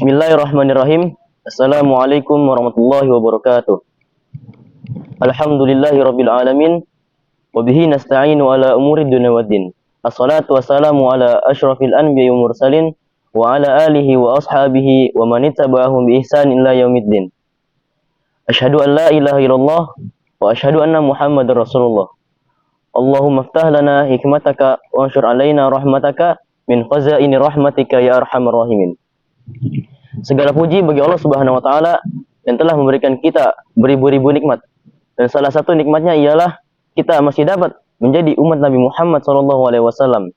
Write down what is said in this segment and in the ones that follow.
Bismillahirrahmanirrahim. Assalamualaikum warahmatullahi wabarakatuh. Alhamdulillahirabbil alamin wa bihi nasta'inu ala umuri dunya waddin. Assalatu wassalamu ala asyrafil anbiya'i wal mursalin wa ala alihi wa ashabihi wa man ittaba'ahum bi ihsan ila yaumiddin. Asyhadu an la ilaha illallah wa asyhadu anna Muhammadar Rasulullah. Allahumma iftah lana hikmataka wa anshur alaina rahmataka min khazaini rahmatika ya arhamar rahimin. Segala puji bagi Allah Subhanahu wa taala yang telah memberikan kita beribu-ribu nikmat. Dan salah satu nikmatnya ialah kita masih dapat menjadi umat Nabi Muhammad SAW.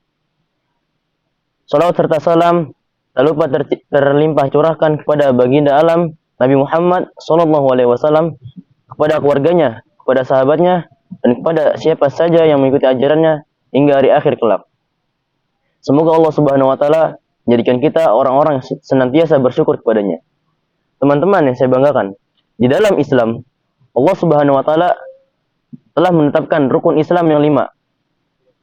Salawat serta salam tak lupa terlimpah curahkan kepada baginda alam Nabi Muhammad SAW, kepada keluarganya, kepada sahabatnya, dan kepada siapa saja yang mengikuti ajarannya hingga hari akhir kelak. Semoga Allah Subhanahu wa taala menjadikan kita orang-orang yang senantiasa bersyukur kepadanya. Teman-teman yang saya banggakan, di dalam Islam, Allah Subhanahu wa taala telah menetapkan rukun Islam yang 5.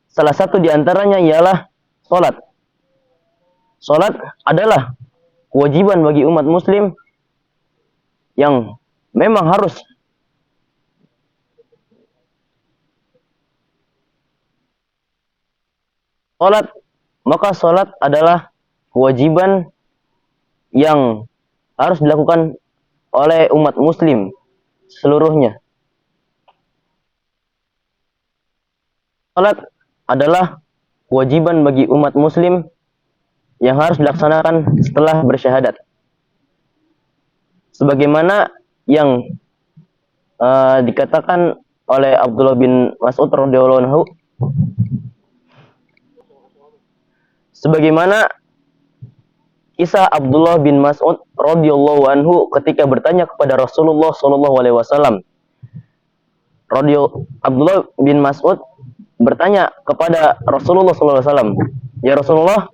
Salah satu di antaranya ialah salat. Salat adalah kewajiban bagi umat muslim yang memang harus salat. Maka salat adalah kewajiban yang harus dilakukan oleh umat muslim seluruhnya. Salat adalah kewajiban bagi umat muslim yang harus dilaksanakan setelah bersyahadat. Sebagaimana yang dikatakan oleh Abdullah bin Mas'ud radhiyallahu anhu, sebagaimana kisah Abdullah bin Mas'ud radhiyallahu anhu ketika bertanya kepada Rasulullah sallallahu alaihi wasallam. Abdullah bin Mas'ud bertanya kepada Rasulullah sallallahu alaihi wasallam, "Ya Rasulullah,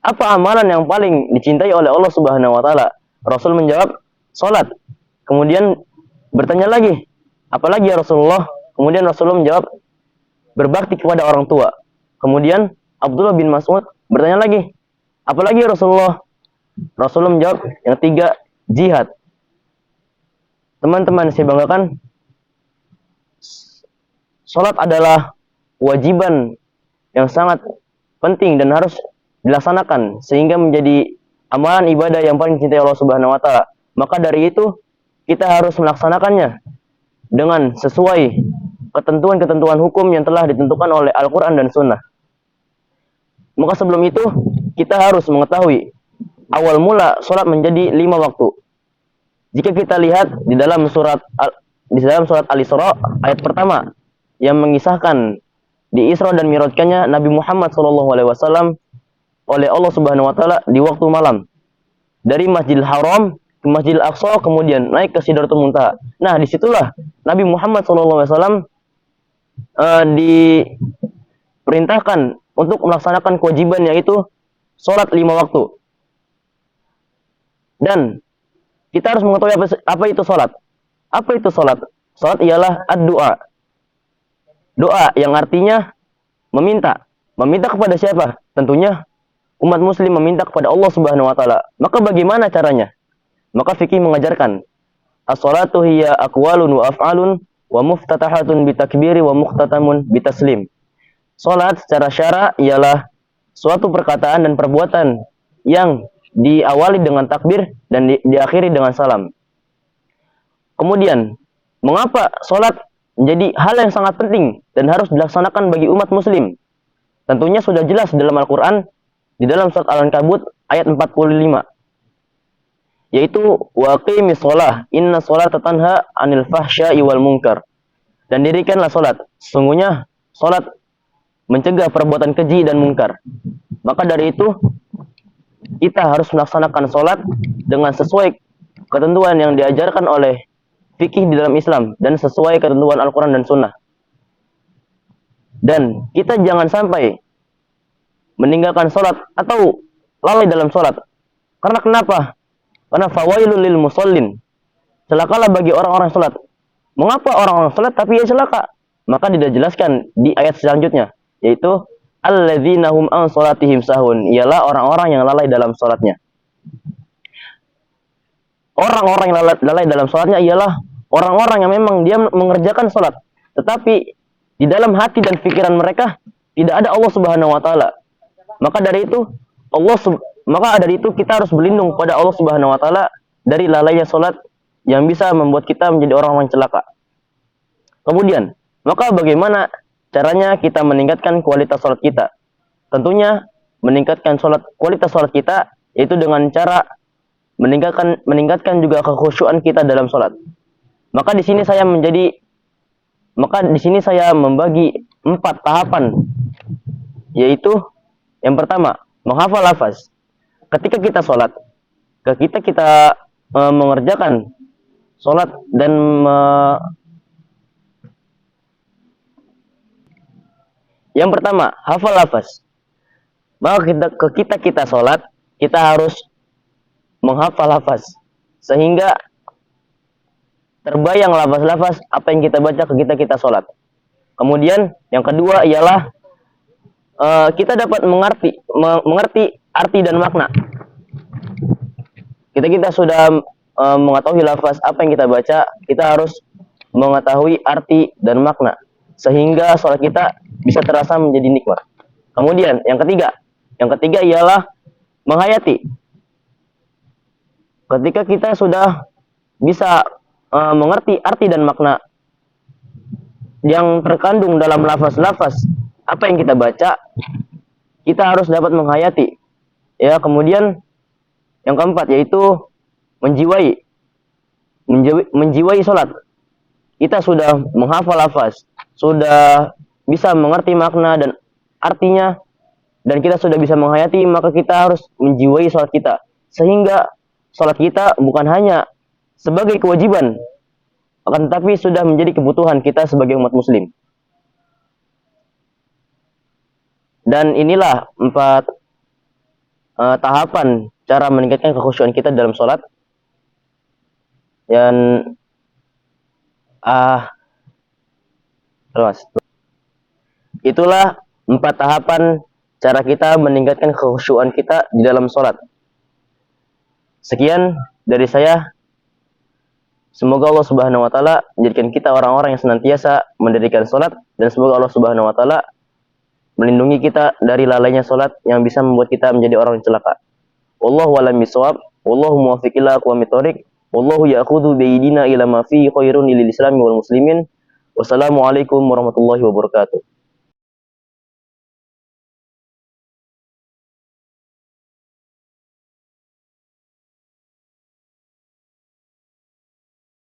apa amalan yang paling dicintai oleh Allah Subhanahu wa taala?" Rasul menjawab, "Salat." Kemudian bertanya lagi, "Apa lagi ya Rasulullah?" Kemudian Rasulullah menjawab, "Berbakti kepada orang tua." Kemudian Abdullah bin Mas'ud bertanya lagi, "Apalagi ya Rasulullah?" Rasulullah menjawab, "Yang 3, jihad." Teman-teman saya banggakan, salat adalah kewajiban yang sangat penting dan harus dilaksanakan sehingga menjadi amalan ibadah yang paling dicintai Allah Subhanahu wa taala. Maka dari itu kita harus melaksanakannya dengan sesuai ketentuan-ketentuan hukum yang telah ditentukan oleh Al-Qur'an dan Sunnah. Maka sebelum itu kita harus mengetahui awal mula salat menjadi 5 waktu. Jika kita lihat di dalam surat Al-Isra ayat pertama yang mengisahkan di Isra dan Mi'rajkannya Nabi Muhammad SAW oleh Allah Subhanahu wa taala di waktu malam. Dari Masjidil Haram ke Masjidil Aqsa, kemudian naik ke Sidratul Muntaha. Nah, disitulah Nabi Muhammad SAW diperintahkan untuk melaksanakan kewajiban yaitu salat 5 waktu. Dan kita harus mengetahui apa itu salat. Apa itu salat? Salat ialah ad-du'a. Doa yang artinya meminta. Meminta kepada siapa? Tentunya umat muslim meminta kepada Allah Subhanahu wa taala. Maka bagaimana caranya? Maka fikih mengajarkan as-salatu hiya aqwalun wa af'alun wa muftatahatun bitakbiri wa muhtatamun bitaslim. Salat secara syara ialah suatu perkataan dan perbuatan yang diawali dengan takbir dan diakhiri dengan salam. Kemudian, mengapa salat menjadi hal yang sangat penting dan harus dilaksanakan bagi umat muslim? Tentunya sudah jelas dalam Al-Qur'an di dalam surat Al-Ankabut ayat 45. Yaitu waqimis shalah inna sholata tanha 'anil fahsya'i wal munkar. Dan dirikanlah salat. Sesungguhnya salat mencegah perbuatan keji dan mungkar. Maka dari itu kita harus melaksanakan salat dengan sesuai ketentuan yang diajarkan oleh fikih di dalam Islam dan sesuai ketentuan Al-Qur'an dan Sunnah. Dan kita jangan sampai meninggalkan salat atau lalai dalam salat. Karena kenapa? Karena fawailul lil musallin. Celakalah bagi orang-orang salat. Mengapa orang-orang salat tapi ia celaka? Maka dijelaskan di ayat selanjutnya, yaitu alladzina hum an salatihim sahun, ialah orang-orang yang lalai dalam salatnya. orang-orang yang lalai dalam sholatnya ialah orang-orang yang memang dia mengerjakan sholat, tetapi di dalam hati dan pikiran mereka tidak ada Allah Subhanahu wa taala. Maka dari itu kita harus berlindung pada Allah Subhanahu wa taala dari lalainya sholat yang bisa membuat kita menjadi orang-orang celaka. Kemudian, maka bagaimana caranya kita meningkatkan kualitas sholat kita? Tentunya meningkatkan kualitas sholat kita yaitu dengan cara meningkatkan juga kekhusyuan kita dalam sholat. Maka di sini saya membagi 4 tahapan, yaitu yang pertama, menghafal lafaz. Ketika kita sholat, kita mengerjakan sholat dan yang pertama, hafal lafaz. Maka kita sholat, kita harus menghafal lafaz sehingga terbayang lafaz-lafaz apa yang kita baca ketika kita sholat. Kemudian yang kedua ialah kita dapat mengerti arti dan makna. Kita sudah mengetahui lafaz apa yang kita baca, kita harus mengetahui arti dan makna sehingga sholat kita bisa terasa menjadi nikmat. Kemudian yang ketiga ialah menghayati. Ketika kita sudah bisa mengerti arti dan makna yang terkandung dalam lafaz-lafaz apa yang kita baca, kita harus dapat menghayati. Ya, kemudian yang keempat yaitu menjiwai sholat. Kita sudah menghafal lafaz, sudah bisa mengerti makna dan artinya, dan kita sudah bisa menghayati, maka kita harus menjiwai sholat kita sehingga sholat kita bukan hanya sebagai kewajiban, akan tetapi sudah menjadi kebutuhan kita sebagai umat muslim. Dan inilah 4 tahapan cara meningkatkan kekhusyuan kita dalam sholat. Dan itulah 4 tahapan cara kita meningkatkan kekhusyuan kita di dalam sholat. Sekian dari saya. Semoga Allah Subhanahu wa taala menjadikan kita orang-orang yang senantiasa mendirikan sholat, dan semoga Allah Subhanahu wa taala melindungi kita dari lalainya sholat yang bisa membuat kita menjadi orang yang celaka. Wallahu a'lam bishawab. Wallahu muwaffiq ila aqwamit thoriq. Wallahu ya'khudhu bi aydina ila ma fihi khairun lil islami wal muslimin. Wassalamualaikum warahmatullahi wabarakatuh.